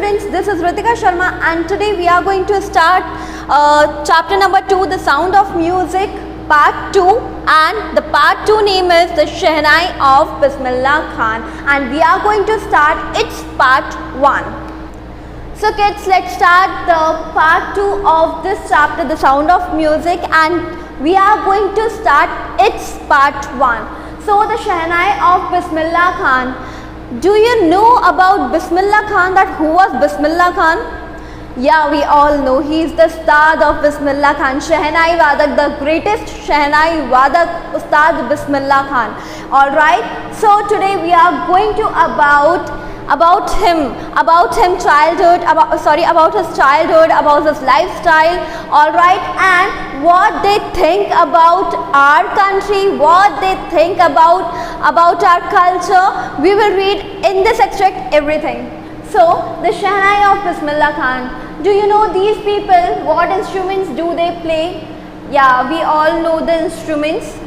students, this is Ritika Sharma and today we are going to start chapter number 2, the sound of music, part 2, and the part 2 name is the Shehnai of Bismillah Khan, and we are going to start its part 1. So kids, let's start the part 2 of this chapter, the sound of music, and we are going to start its part 1. So the Shehnai of Bismillah Khan. Do you know about Bismillah Khan, that who was Bismillah Khan? Yeah, we all know he is the Ustad of Bismillah Khan, Shehnai Wadak, the greatest Shehnai Wadak, Ustad Bismillah Khan. Alright, so today we are going to about his childhood, about his lifestyle, alright, and what they think about our country, what they think about our culture. We will read in this extract everything. So, the Shehnai of Bismillah Khan. Do you know these people? What instruments do they play? Yeah, we all know the instruments,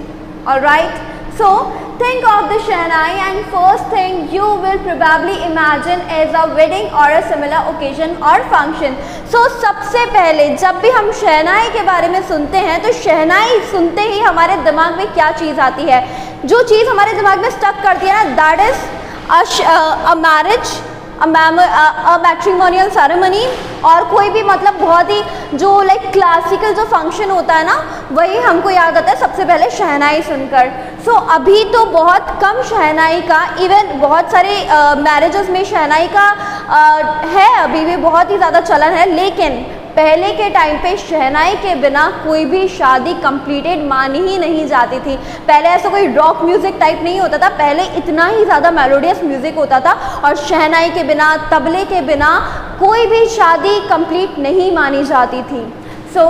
alright. So, think of the Shehnai and first thing you will probably imagine is a wedding or a similar occasion or function. So, सबसे पहले जब भी हम शहनाई के बारे में सुनते हैं तो शहनाई सुनते ही हमारे दिमाग में क्या चीज़ आती है? जो चीज़ हमारे दिमाग में स्टक करती है ना, that is a marriage, a matrimonial ceremony, और कोई भी मतलब बहुत ही जो लाइक क्लासिकल जो फंक्शन होता है ना, वही हमको याद आता है सबसे पहले शहनाई सुनकर. सो अभी तो बहुत कम शहनाई का, इवन बहुत सारे मैरिजेस में शहनाई का है अभी भी बहुत ही ज़्यादा चलन है, लेकिन पहले के टाइम पे शहनाई के बिना कोई भी शादी कंप्लीटेड मानी ही नहीं जाती थी. पहले ऐसा कोई रॉक म्यूज़िक टाइप नहीं होता था, पहले इतना ही ज़्यादा मेलोडियस म्यूज़िक होता था और शहनाई के बिना, तबले के बिना कोई भी शादी कंप्लीट नहीं मानी जाती थी. सो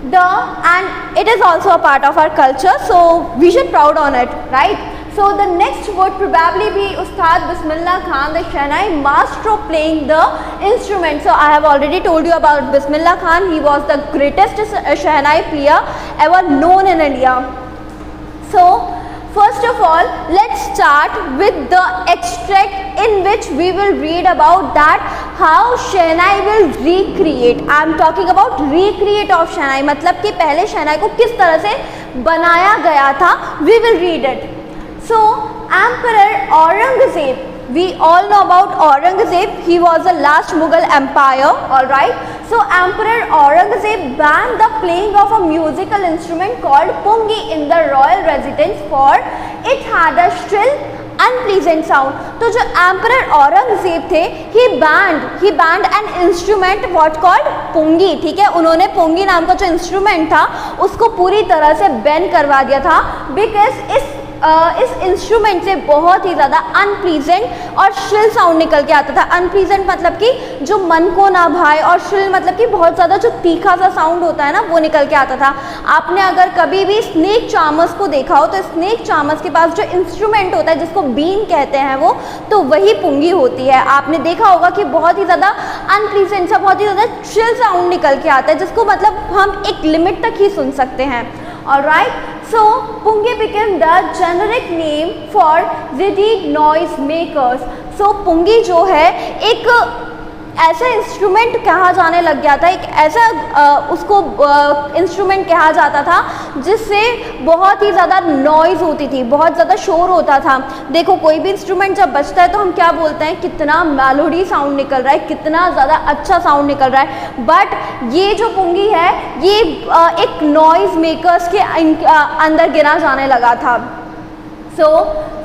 and it is also a part of our culture, so we should proud on it, right? So the next would probably be Ustad Bismillah Khan, the Shehnai maestro playing the instrument. So I have already told you about Bismillah Khan. He was the greatest Shehnai player ever known in India. So first of all, let's start with the extract in which we will read about that how Shehnai will recreate. I am talking about recreate of Shehnai, मतलब कि पहले Shehnai को किस तरह से बनाया गया था. We will read it. So Emperor Aurangzeb, we all know about Aurangzeb. He was the last Mughal empire, alright. So Emperor Aurangzeb banned the playing of a musical instrument called pungi in the royal residence for it had a shrill unpleasant sound. तो जो Emperor Aurangzeb थे, he banned an instrument what called pungi, ठीक है. उन्होंने pungi नाम का जो instrument था उसको पूरी तरह से बैन करवा दिया था, बिकॉज इस इंस्ट्रूमेंट से बहुत ही ज़्यादा अनप्लीजेंट और श्रिल साउंड निकल के आता था. अनप्लीजेंट मतलब कि जो मन को ना भाए, और श्रिल मतलब कि बहुत ज़्यादा जो तीखा सा साउंड होता है ना, वो निकल के आता था. आपने अगर कभी भी स्नेक चार्मर्स को देखा हो तो स्नेक चार्मर्स के पास जो इंस्ट्रूमेंट होता है जिसको बीन कहते हैं वो, तो वही पुंगी होती है. आपने देखा होगा कि बहुत ही ज़्यादा अनप्लीजेंट सा, बहुत ही ज़्यादा श्रिल साउंड निकल के आता है, जिसको मतलब हम एक लिमिट तक ही सुन सकते हैं. Alright, so pungi became the generic name for reedy noise makers. So pungi जो है एक ऐसा इंस्ट्रूमेंट कहा जाने लग गया था, एक ऐसा उसको इंस्ट्रूमेंट कहा जाता था जिससे बहुत ही ज़्यादा नॉइज़ होती थी, बहुत ज़्यादा शोर होता था. देखो कोई भी इंस्ट्रूमेंट जब बजता है तो हम क्या बोलते हैं, कितना मेलोडी साउंड निकल रहा है, कितना ज़्यादा अच्छा साउंड निकल रहा है. बट ये जो पुंगी है ये एक नॉइज़ मेकर्स के अंदर गिना जाने लगा था. So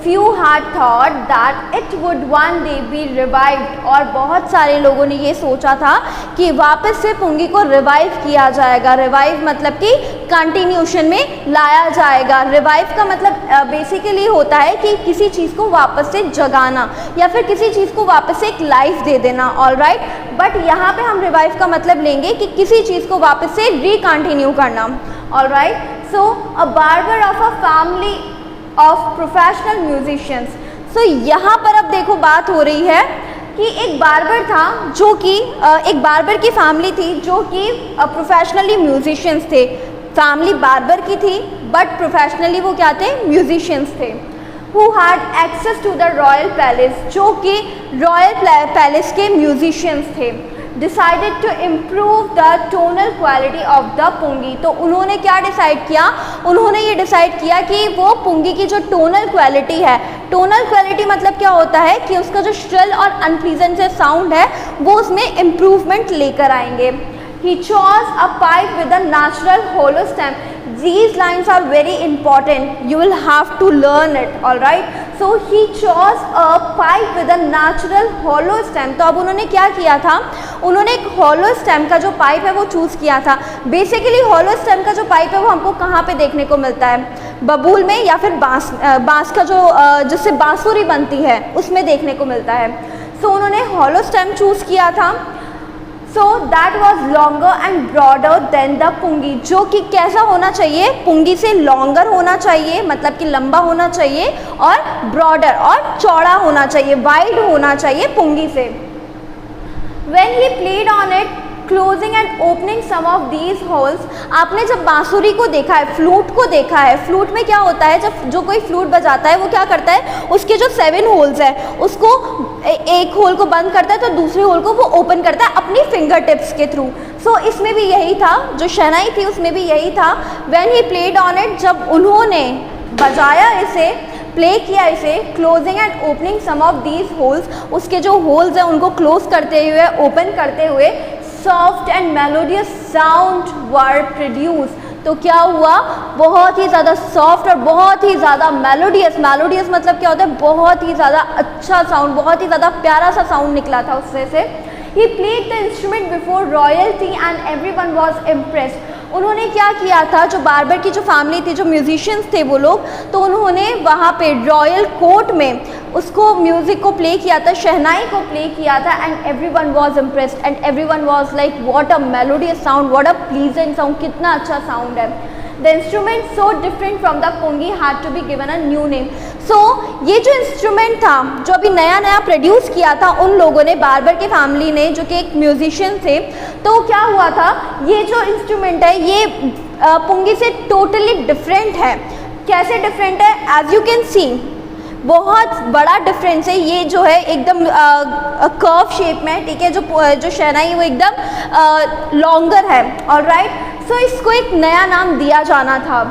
few had thought that it would one day be revived, और बहुत सारे लोगों ने ये सोचा था कि वापस से पुंगी को रिवाइव किया जाएगा. रिवाइव मतलब कि कंटिन्यूशन में लाया जाएगा. रिवाइव का मतलब बेसिकली होता है कि किसी चीज़ को वापस से जगाना या फिर किसी चीज़ को वापस से एक लाइफ दे देना. ऑलराइट, बट यहाँ पे हम रिवाइव का मतलब लेंगे कि किसी चीज़ को वापस से रिकंटिन्यू करना. Alright, so a barber of a family of professional musicians. सो यहाँ पर अब देखो बात हो रही है कि एक बार्बर था जो कि एक बार्बर की फैमिली थी जो कि प्रोफेशनली म्यूजिशियंस थे. फैमिली बार्बर की थी बट प्रोफेशनली वो क्या थे, म्यूजिशियंस थे. who had access to the royal palace, जो कि रॉयल पैलेस के म्यूजिशियंस थे, decided to improve the tonal quality of the pungi. तो उन्होंने क्या डिसाइड किया, उन्होंने ये डिसाइड किया कि वो पुंगी की जो टोनल क्वालिटी है, टोनल क्वालिटी मतलब क्या होता है कि उसका जो श्रिल और अनप्लीजेंट से साउंड है वो उसमें इम्प्रूवमेंट लेकर आएंगे। He chose a pipe with a natural hollow stem. These lines are very important. You will have to learn it. All right. So he chose a pipe with a natural hollow stem. तो अब उन्होंने क्या किया था, उन्होंने एक hollow stem का जो पाइप है वो चूज़ किया था। बेसिकली hollow stem का जो पाइप है वो हमको कहाँ पे देखने को मिलता है, बबूल में या फिर बांस का जो जिससे बांसुरी बनती है उसमें देखने को मिलता है। सो उन्होंने hollow stem चूज़ किया था। So that was longer and broader than the पुंगी, जो कि कैसा होना चाहिए, पुंगी से लॉन्गर होना चाहिए, मतलब कि लंबा होना चाहिए, और ब्रॉडर और चौड़ा होना चाहिए, वाइड होना चाहिए पुंगी से। When he played on it, closing and opening some of these holes, आपने जब बांसुरी को देखा है, फ्लूट को देखा है, फ्लूट में क्या होता है, जब जो कोई फ्लूट बजाता है वो क्या करता है, उसके जो 7 होल्स है उसको एक होल को बंद करता है तो दूसरे होल को वो ओपन करता है अपनी फिंगर टिप्स के थ्रू। सो इसमें भी यही था, जो शहनाई थी उसमें भी यही था। When he played on it, जब उन्होंने बजाया इसे, प्ले किया इसे, closing and opening some of these holes, उसके जो होल्स हैं उनको क्लोज करते हुए, ओपन करते हुए, soft and melodious sound were produce. तो क्या हुआ, बहुत ही ज़्यादा सॉफ्ट और बहुत ही ज़्यादा मेलोडियस, मेलोडियस मतलब क्या होता है, बहुत ही ज़्यादा अच्छा साउंड, बहुत ही ज़्यादा प्यारा सा साउंड निकला था उससे से। He played the instrument before royalty and everyone was impressed. उन्होंने क्या किया था, जो बार्बर की जो फैमिली थी, जो म्यूजिशियंस थे वो लोग, तो उन्होंने वहाँ पे रॉयल कोर्ट में उसको म्यूज़िक को प्ले किया था, शहनाई को प्ले किया था, and everyone was impressed and everyone was like what a melodious sound, what a pleasant sound, कितना अच्छा साउंड है। The instrument so different from the pungi had to be given a new name. So ये जो instrument था जो अभी नया नया प्रोड्यूस किया था उन लोगों ने, बार्बर की फैमिली ने, जो कि एक म्यूजिशियन थे, तो क्या हुआ था, ये जो इंस्ट्रूमेंट है ये पुंगी से टोटली डिफरेंट है। कैसे डिफरेंट है, एज यू कैन सी बहुत बड़ा डिफरेंस है। ये जो है एकदम कर्व शेप में, ठीक है, जो शहनाई है वो एकदम लॉन्गर है। ऑलराइट, सो इसको एक नया नाम दिया जाना था।